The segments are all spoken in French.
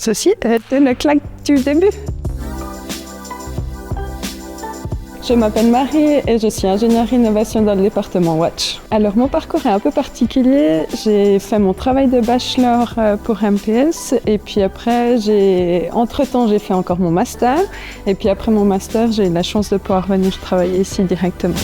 Ceci était le claque du début. Je m'appelle Marie et je suis ingénieure innovation dans le département Watch. Alors mon parcours est un peu particulier. J'ai fait mon travail de bachelor pour MPS et puis après, entre-temps, j'ai fait encore mon master. Et puis après mon master, j'ai eu la chance de pouvoir venir travailler ici directement.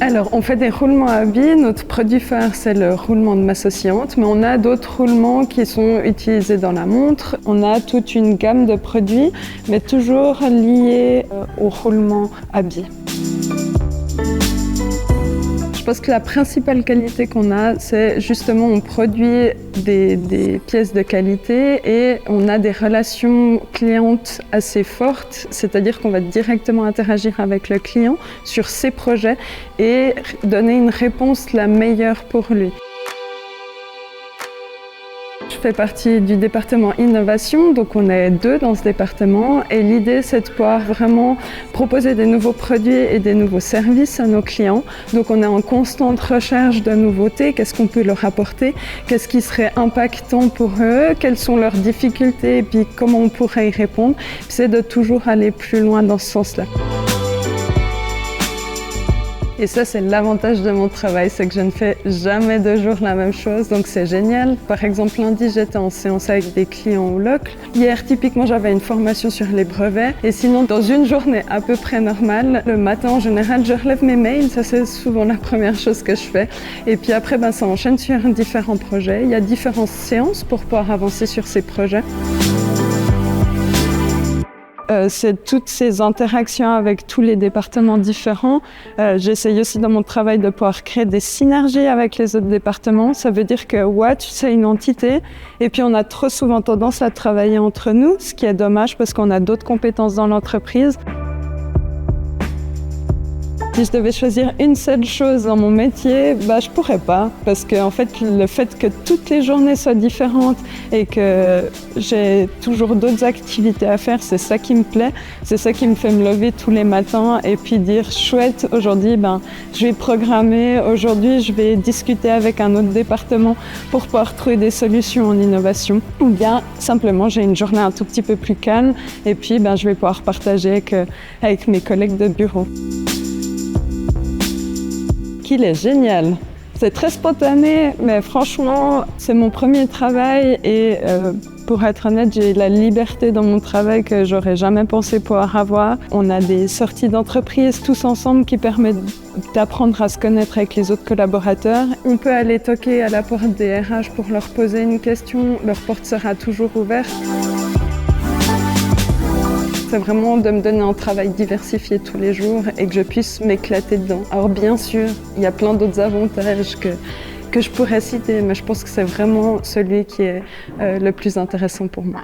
Alors, on fait des roulements à billes. Notre produit phare, c'est le roulement de masse oscillante, mais on a d'autres roulements qui sont utilisés dans la montre. On a toute une gamme de produits, mais toujours liés au roulement à billes. Je pense que la principale qualité qu'on a, c'est justement on produit des pièces de qualité et on a des relations clientes assez fortes, c'est-à-dire qu'on va directement interagir avec le client sur ses projets et donner une réponse la meilleure pour lui. Je fais partie du département innovation, donc on est 2 dans ce département et l'idée c'est de pouvoir vraiment proposer des nouveaux produits et des nouveaux services à nos clients. Donc on est en constante recherche de nouveautés, qu'est-ce qu'on peut leur apporter, qu'est-ce qui serait impactant pour eux, quelles sont leurs difficultés et puis comment on pourrait y répondre. C'est de toujours aller plus loin dans ce sens-là. Et ça, c'est l'avantage de mon travail, c'est que je ne fais jamais 2 jours la même chose, donc c'est génial. Par exemple, lundi, j'étais en séance avec des clients au Locle. Hier, typiquement, j'avais une formation sur les brevets. Et sinon, dans une journée à peu près normale, le matin, en général, je relève mes mails. Ça, c'est souvent la première chose que je fais. Et puis après, ça enchaîne sur différents projets. Il y a différentes séances pour pouvoir avancer sur ces projets. C'est toutes ces interactions avec tous les départements différents. J'essaye aussi dans mon travail de pouvoir créer des synergies avec les autres départements. Ça veut dire que Watch, c'est une entité et puis on a trop souvent tendance à travailler entre nous, ce qui est dommage parce qu'on a d'autres compétences dans l'entreprise. Si je devais choisir une seule chose dans mon métier, je pourrais pas. Parce que en fait, le fait que toutes les journées soient différentes et que j'ai toujours d'autres activités à faire, c'est ça qui me plaît. C'est ça qui me fait me lever tous les matins et puis dire chouette, aujourd'hui, je vais programmer. Aujourd'hui, je vais discuter avec un autre département pour pouvoir trouver des solutions en innovation. Ou bien, simplement, j'ai une journée un tout petit peu plus calme et puis je vais pouvoir partager avec mes collègues de bureau. Il est génial. C'est très spontané, mais franchement, c'est mon premier travail et pour être honnête, j'ai la liberté dans mon travail que j'aurais jamais pensé pouvoir avoir. On a des sorties d'entreprise tous ensemble qui permettent d'apprendre à se connaître avec les autres collaborateurs. On peut aller toquer à la porte des RH pour leur poser une question. Leur porte sera toujours ouverte. C'est vraiment de me donner un travail diversifié tous les jours et que je puisse m'éclater dedans. Alors bien sûr, il y a plein d'autres avantages que je pourrais citer, mais je pense que c'est vraiment celui qui est le plus intéressant pour moi.